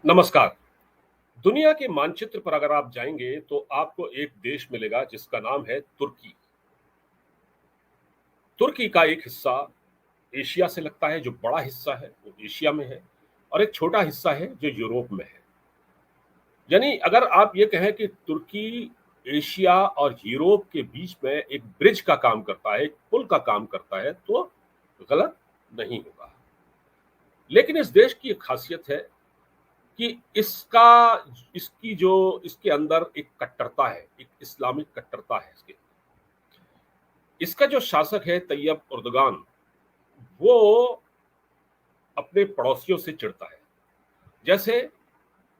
नमस्कार। दुनिया के मानचित्र पर अगर आप जाएंगे तो आपको एक देश मिलेगा जिसका नाम है तुर्की। तुर्की का एक हिस्सा एशिया से लगता है, जो बड़ा हिस्सा है वो एशिया में है, और एक छोटा हिस्सा है जो यूरोप में है। यानी अगर आप ये कहें कि तुर्की एशिया और यूरोप के बीच में एक ब्रिज का काम करता है, एक पुल का काम करता है, तो गलत नहीं होगा। लेकिन इस देश की एक खासियत है कि इसकी जो इसके अंदर एक कट्टरता है, एक इस्लामिक कट्टरता है इसका जो शासक है तैयब उर्दगान, वो अपने पड़ोसियों से चिढ़ता है। जैसे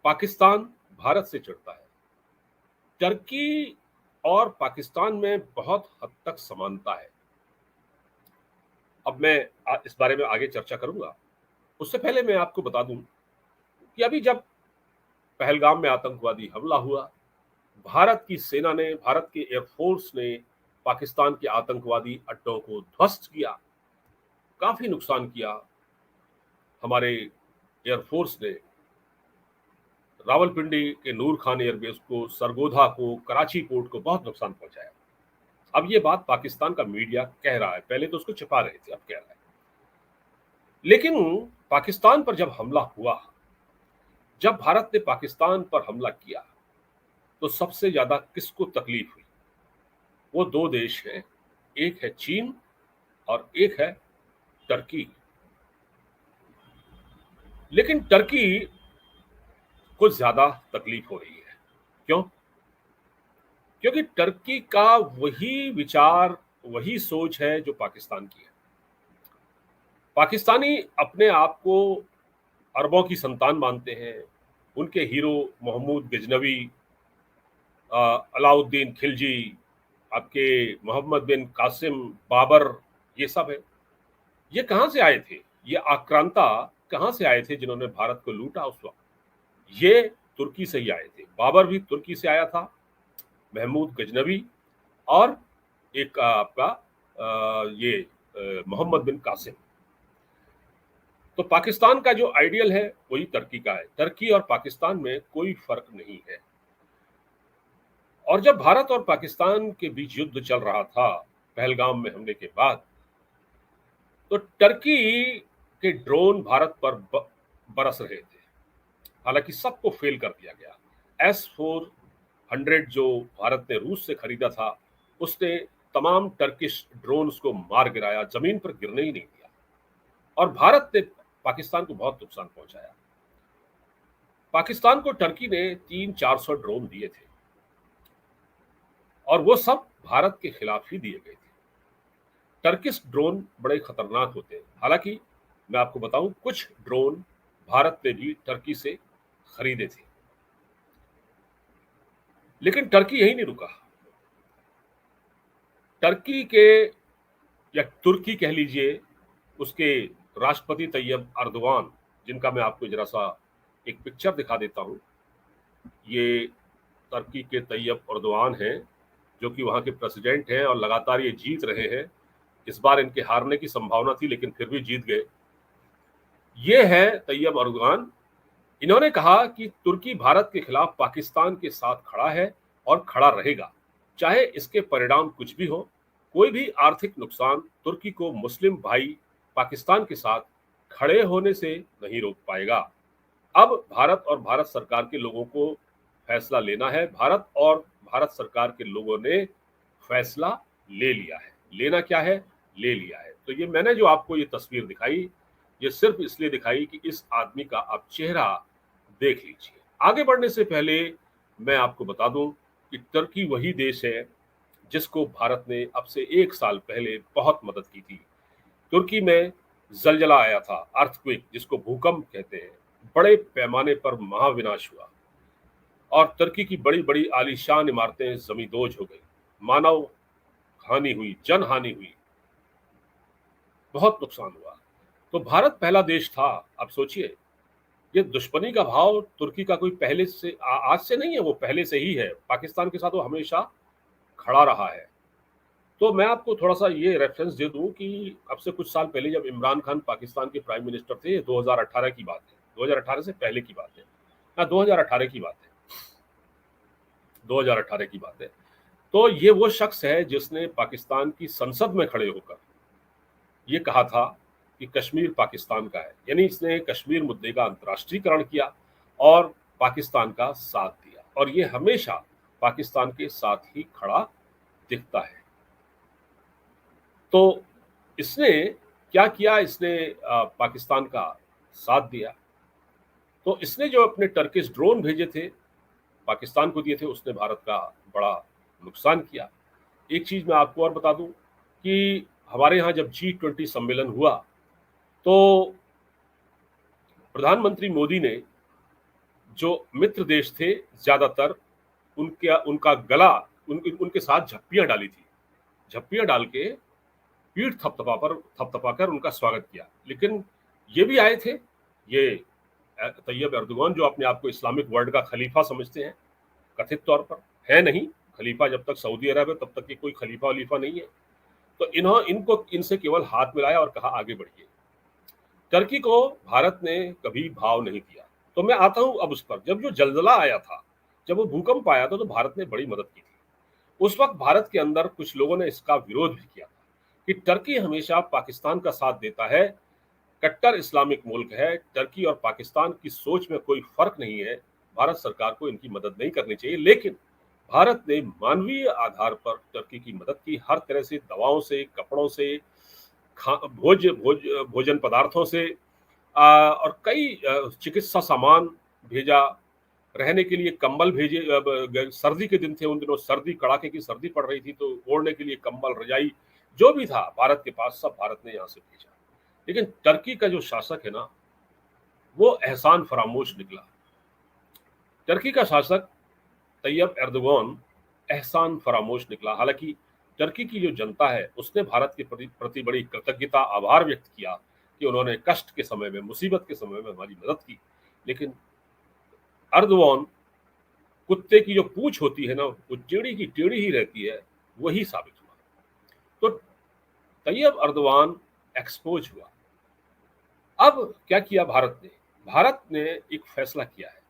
पाकिस्तान भारत से चिढ़ता है। टर्की और पाकिस्तान में बहुत हद तक समानता है। अब मैं इस बारे में आगे चर्चा करूंगा। उससे पहले मैं आपको बता दूं कि अभी जब पहलगाम में आतंकवादी हमला हुआ, भारत की सेना ने, भारत की एयरफोर्स ने पाकिस्तान के आतंकवादी अड्डों को ध्वस्त किया, काफी नुकसान किया। हमारे एयरफोर्स ने रावलपिंडी के नूर खान एयरबेस को, सरगोधा को, कराची पोर्ट को बहुत नुकसान पहुंचाया। अब ये बात पाकिस्तान का मीडिया कह रहा है, पहले तो उसको छिपा रहे थे, अब कह रहा है। लेकिन पाकिस्तान पर जब हमला हुआ, जब भारत ने पाकिस्तान पर हमला किया, तो सबसे ज्यादा किसको तकलीफ हुई? वो दो देश हैं, एक है चीन और एक है टर्की। लेकिन टर्की को ज्यादा तकलीफ हो रही है। क्यों? क्योंकि टर्की का वही विचार, वही सोच है जो पाकिस्तान की है। पाकिस्तानी अपने आप को अरबों की संतान मानते हैं। उनके हीरो महमूद गजनवी, अलाउद्दीन खिलजी, आपके मोहम्मद बिन कासिम, बाबर, ये सब है। ये कहाँ से आए थे? ये आक्रांता कहाँ से आए थे जिन्होंने भारत को लूटा उस वक्त? ये तुर्की से ही आए थे। बाबर भी तुर्की से आया था, महमूद गजनवी, और एक आपका ये मोहम्मद बिन कासिम। तो पाकिस्तान का जो आइडियल है वही टर्की का है। टर्की और पाकिस्तान में कोई फर्क नहीं है। और जब भारत और पाकिस्तान के बीच युद्ध चल रहा था पहलगाम में हमले के बाद, तो टर्की के ड्रोन भारत पर बरस रहे थे। हालांकि सबको फेल कर दिया गया। S-400 जो भारत ने रूस से खरीदा था, उसने तमाम टर्किश ड्रोन्स को मार गिराया, जमीन पर गिरने ही नहीं दिया। और भारत ने पाकिस्तान को बहुत नुकसान पहुंचाया। पाकिस्तान को टर्की ने 300-400 ड्रोन दिए थे, और वो सब भारत के खिलाफ ही दिए गए थे। टर्किश ड्रोन बड़े खतरनाक होते हैं। हालांकि मैं आपको बताऊं, कुछ ड्रोन भारत ने भी टर्की से खरीदे थे। लेकिन टर्की यही नहीं रुका। टर्की के, या तुर्की कह लीजिए, उसके राष्ट्रपति तैयब अर्दवान, जिनका मैं आपको जरा सा एक पिक्चर दिखा देता हूं। ये तुर्की के तैयब अर्दवान हैं, जो कि वहां के प्रेसिडेंट हैं, और लगातार ये जीत रहे हैं। इस बार इनके हारने की संभावना थी, लेकिन फिर भी जीत गए। ये है तैयब अर्दवान। इन्होंने कहा कि तुर्की भारत के खिलाफ पाकिस्तान के साथ खड़ा है और खड़ा रहेगा, चाहे इसके परिणाम कुछ भी हो। कोई भी आर्थिक नुकसान तुर्की को मुस्लिम भाई पाकिस्तान के साथ खड़े होने से नहीं रोक पाएगा। अब भारत और भारत सरकार के लोगों को फैसला लेना है। भारत और भारत सरकार के लोगों ने फैसला ले लिया है। लेना क्या है? ले लिया है। तो ये मैंने जो आपको ये तस्वीर दिखाई, ये सिर्फ इसलिए दिखाई कि इस आदमी का आप चेहरा देख लीजिए। आगे बढ़ने से पहले मैं आपको बता दूं कि तुर्की वही देश है जिसको भारत ने अब से 1 साल पहले बहुत मदद की थी। तुर्की में जलजला आया था, अर्थक्वेक, जिसको भूकंप कहते हैं। बड़े पैमाने पर महाविनाश हुआ, और तुर्की की बड़ी बड़ी आलीशान इमारतें जमींदोज हो गई। मानव हानि हुई, जन हानि हुई, बहुत नुकसान हुआ। तो भारत पहला देश था। अब सोचिए, ये दुश्मनी का भाव तुर्की का कोई पहले से आज से नहीं है, वो पहले से ही है। पाकिस्तान के साथ वो हमेशा खड़ा रहा है। तो मैं आपको थोड़ा सा ये रेफरेंस दे दूं कि अब से कुछ साल पहले जब इमरान खान पाकिस्तान के प्राइम मिनिस्टर थे, 2018 की बात है, 2018 से पहले की बात है, हाँ, 2018 की बात है, 2018 की बात है। तो ये वो शख्स है जिसने पाकिस्तान की संसद में खड़े होकर ये कहा था कि कश्मीर पाकिस्तान का है, यानी इसने कश्मीर मुद्दे का अंतर्राष्ट्रीयकरण किया और पाकिस्तान का साथ दिया, और ये हमेशा पाकिस्तान के साथ ही खड़ा दिखता है। तो इसने क्या किया, इसने पाकिस्तान का साथ दिया। तो इसने जो अपने टर्किश ड्रोन भेजे थे, पाकिस्तान को दिए थे, उसने भारत का बड़ा नुकसान किया। एक चीज मैं आपको और बता दूं कि हमारे यहाँ जब G20 सम्मेलन हुआ, तो प्रधानमंत्री मोदी ने जो मित्र देश थे ज्यादातर, उनका गला उनके साथ झप्पियां डाली थी, झप्पियां डाल के पीठ थपथपाकर उनका स्वागत किया। लेकिन ये भी आए थे, ये तैयब एर्दोगान, जो अपने आप को इस्लामिक वर्ल्ड का खलीफा समझते हैं, कथित तौर पर है नहीं खलीफा, जब तक सऊदी अरब है तब तक ये कोई खलीफा वलीफा नहीं है। तो इनको इनसे केवल हाथ मिलाया और कहा आगे बढ़िए। टर्की को भारत ने कभी भाव नहीं दिया। तो मैं आता हूं अब उस पर, जब जो जलजला आया था, जब वो भूकंप आया था, तो भारत ने बड़ी मदद की थी। उस वक्त भारत के अंदर कुछ लोगों ने इसका विरोध भी किया था कि टर्की हमेशा पाकिस्तान का साथ देता है, कट्टर इस्लामिक मुल्क है, टर्की और पाकिस्तान की सोच में कोई फर्क नहीं है, भारत सरकार को इनकी मदद नहीं करनी चाहिए। लेकिन भारत ने मानवीय आधार पर टर्की की मदद की, हर तरह से, दवाओं से, कपड़ों से, भोजन पदार्थों से, और कई चिकित्सा सामान भेजा, रहने के लिए कंबल भेजे। सर्दी के दिन थे, उन दिनों सर्दी, कड़ाके की सर्दी पड़ रही थी, तो ओढ़ने के लिए कंबल, रजाई, जो भी था भारत के पास, सब भारत ने यहाँ से भेजा। लेकिन टर्की का जो शासक है ना, वो एहसान फरामोश निकला। टर्की का शासक तैयब एर्दोगान एहसान फरामोश निकला। हालांकि टर्की की जो जनता है, उसने भारत के प्रति बड़ी कृतज्ञता, आभार व्यक्त किया कि उन्होंने कष्ट के समय में, मुसीबत के समय में हमारी मदद की। लेकिन एर्दोगान, कुत्ते की जो पूंछ होती है ना, वो टेढ़ी की टेढ़ी ही रहती है, वही साबित हुआ। तो तैयब एर्दोगान एक्सपोज हुआ। अब क्या किया भारत ने? भारत ने एक फैसला किया है।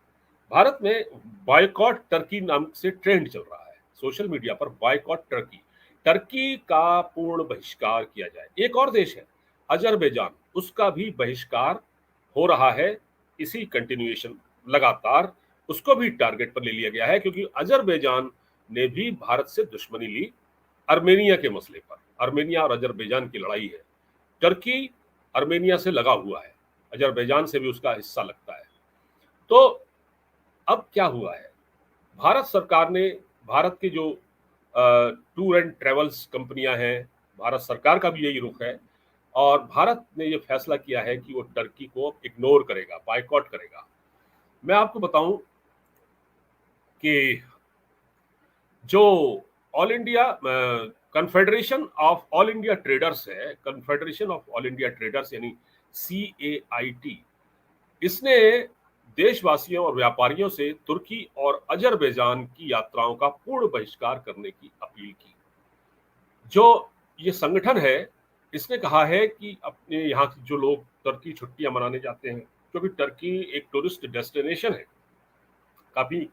भारत में बॉयकॉट टर्की नाम से ट्रेंड चल रहा है सोशल मीडिया पर, बॉयकॉट टर्की, टर्की का पूर्ण बहिष्कार किया जाए। एक और देश है अजरबैजान, उसका भी बहिष्कार हो रहा है, इसी कंटिन्यूएशन, लगातार उसको भी टारगेट पर ले लिया गया है, क्योंकि अजरबैजान ने भी भारत से दुश्मनी ली अर्मेनिया के मसले पर। अर्मेनिया और अजरबैजान की लड़ाई है, टर्की अर्मेनिया से लगा हुआ है, अजरबैजान से भी उसका हिस्सा लगता है। तो अब क्या हुआ है, भारत सरकार ने, भारत के जो टूर एंड ट्रेवल्स कंपनियां हैं, भारत सरकार का भी यही रुख है, और भारत ने ये फैसला किया है कि वो टर्की को इग्नोर करेगा, बायकॉट करेगा। मैं आपको बताऊं कि जो all India confederation of all India traders है, confederation of all India traders यानी CAIT, इसने देशवासियों और व्यापारियों से तुर्की और अजरबैजान की यात्राओं का पूर्ण बहिष्कार करने की अपील की। जो ये संगठन है, इसने कहा है कि अपने यहाँ के जो लोग टर्की छुट्टियां मनाने जाते हैं, क्योंकि टर्की एक टूरिस्ट डेस्टिनेशन है, काफी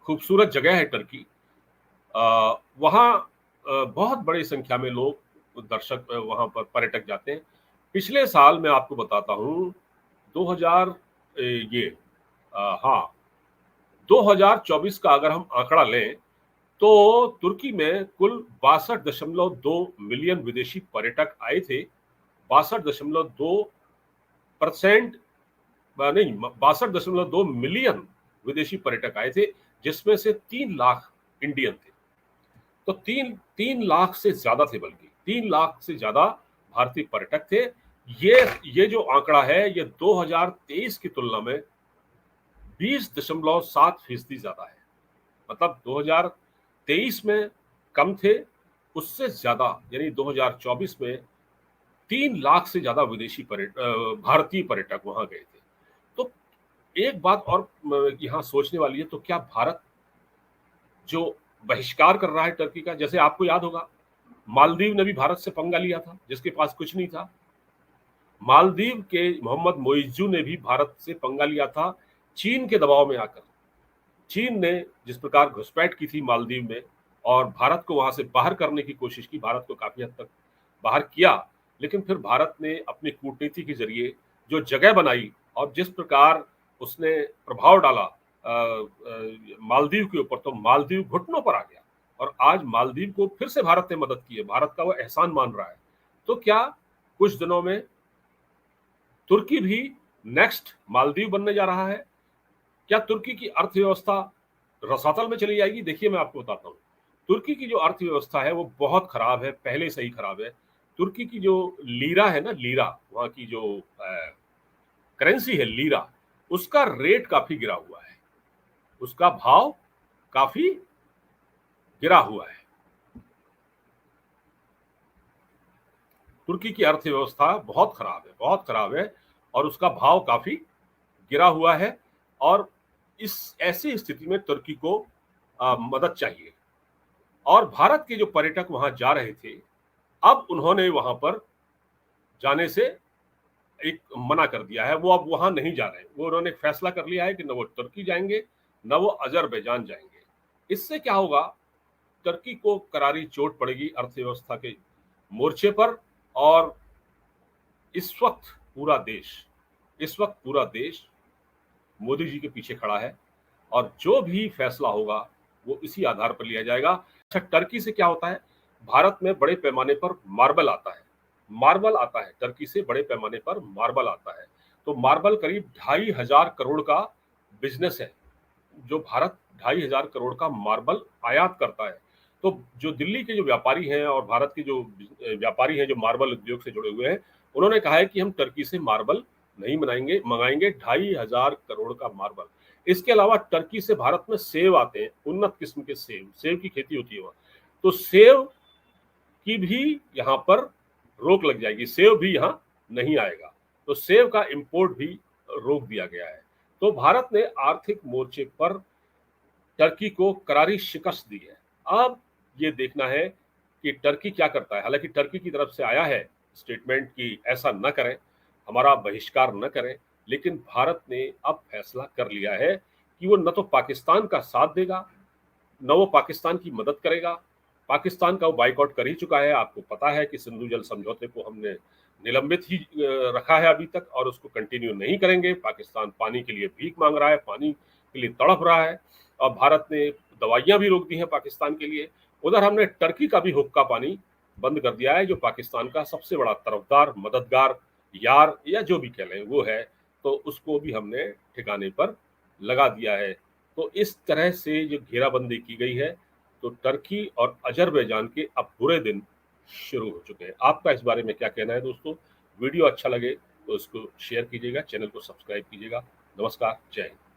खूबसूरत जगह है टर्की। वहाँ बहुत बड़ी संख्या में लोग, दर्शक, वहाँ पर पर्यटक जाते हैं। पिछले साल मैं आपको बताता हूँ, 2000 ये हाँ 2024 का अगर हम आंकड़ा लें, तो तुर्की में कुल 62.2 मिलियन विदेशी पर्यटक आए थे। 62.2% नहीं, 62.2 मिलियन विदेशी पर्यटक आए थे, जिसमें से 3 लाख इंडियन थे। तो 3 लाख से ज्यादा थे, बल्कि 3 लाख से ज्यादा भारतीय पर्यटक थे। ये जो आंकड़ा है, ये 2023 की तुलना में 20.7% ज्यादा है। मतलब 2023 में कम थे, उससे ज्यादा, यानी 2024 में 3 लाख से ज्यादा विदेशी भारतीय पर्यटक वहां गए थे। तो एक बात और यहाँ सोचने वाली है, तो क्या भारत जो बहिष्कार कर रहा है टर्की का, जैसे आपको याद होगा, मालदीव ने भी भारत से पंगा लिया था, जिसके पास कुछ नहीं था। मालदीव के मोहम्मद मोइज्जू ने भी भारत से पंगा लिया था, चीन के दबाव में आकर चीन ने जिस प्रकार घुसपैठ की थी मालदीव में और भारत को वहां से बाहर करने की कोशिश की, भारत को काफी हद तक बाहर किया, लेकिन फिर भारत ने अपनी कूटनीति के जरिए जो जगह बनाई और जिस प्रकार उसने प्रभाव डाला मालदीव के ऊपर, तो मालदीव घुटनों पर आ गया और आज मालदीव को फिर से भारत ने मदद की है, भारत का वो एहसान मान रहा है। तो क्या कुछ दिनों में तुर्की भी नेक्स्ट मालदीव बनने जा रहा है? क्या तुर्की की अर्थव्यवस्था रसातल में चली जाएगी? देखिए, मैं आपको बताता हूँ। तुर्की की जो अर्थव्यवस्था है वो बहुत खराब है, पहले से ही खराब है। तुर्की की जो लीरा है ना, लीरा, वहाँ की जो करेंसी है लीरा, उसका रेट काफी गिरा हुआ है, उसका भाव काफी गिरा हुआ है। तुर्की की अर्थव्यवस्था बहुत खराब है, बहुत खराब है और उसका भाव काफी गिरा हुआ है और इस ऐसी स्थिति में तुर्की को मदद चाहिए। और भारत के जो पर्यटक वहां जा रहे थे, अब उन्होंने वहां पर जाने से एक मना कर दिया है, वो अब वहां नहीं जा रहे हैं। वो उन्होंने फैसला कर लिया है कि न वो तुर्की जाएंगे, न वो अजरबैजान जाएंगे। इससे क्या होगा, तुर्की को करारी चोट पड़ेगी अर्थव्यवस्था के मोर्चे पर। और इस वक्त पूरा देश इस वक्त पूरा देश मोदी जी के पीछे खड़ा है और जो भी फैसला होगा वो इसी आधार पर लिया जाएगा। अच्छा, टर्की से क्या होता है? भारत में बड़े पैमाने पर मार्बल आता है, मार्बल आता है टर्की से, बड़े पैमाने पर मार्बल आता है। तो मार्बल करीब 2,500 करोड़ का बिजनेस है, जो भारत 2,500 करोड़ का मार्बल आयात करता है। तो जो दिल्ली के जो व्यापारी हैं और भारत के जो व्यापारी हैं जो मार्बल उद्योग से जुड़े हुए हैं, उन्होंने कहा है कि हम टर्की से मार्बल नहीं मंगाएंगे 2,500 करोड़ का मार्बल। इसके अलावा टर्की से भारत में सेब आते हैं, उन्नत किस्म के सेब की खेती होती है वहाँ। तो सेब की भी यहाँ पर रोक लग जाएगी, सेब भी यहाँ नहीं आएगा। तो सेब का इंपोर्ट भी रोक दिया गया है। तो भारत ने आर्थिक मोर्चे पर टर्की को करारी शिकस्त दी है। अब ये देखना है कि टर्की क्या करता है। हालांकि टर्की की तरफ से आया है स्टेटमेंट कि ऐसा न करें, हमारा बहिष्कार न करें, लेकिन भारत ने अब फैसला कर लिया है कि वो न तो पाकिस्तान का साथ देगा, न वो पाकिस्तान की मदद करेगा। पाकिस्तान का वो बाइकआउट कर ही चुका है। आपको पता है कि सिंधु जल समझौते को हमने निलंबित ही रखा है अभी तक और उसको कंटिन्यू नहीं करेंगे। पाकिस्तान पानी के लिए भीख मांग रहा है, पानी के लिए तड़प रहा है और भारत ने दवाइयां भी रोक दी हैं पाकिस्तान के लिए। उधर हमने टर्की का भी हुक्का पानी बंद कर दिया है, जो पाकिस्तान का सबसे बड़ा तरफदार, मददगार, यार या जो भी कह लें वो है। तो उसको भी हमने ठिकाने पर लगा दिया है। तो इस तरह से जो घेराबंदी की गई है, तो टर्की और अजरबैजान के अब बुरे दिन शुरू हो चुके हैं। आपका इस बारे में क्या कहना है दोस्तों? वीडियो अच्छा लगे तो इसको शेयर कीजिएगा, चैनल को सब्सक्राइब कीजिएगा। नमस्कार, जय हिंद।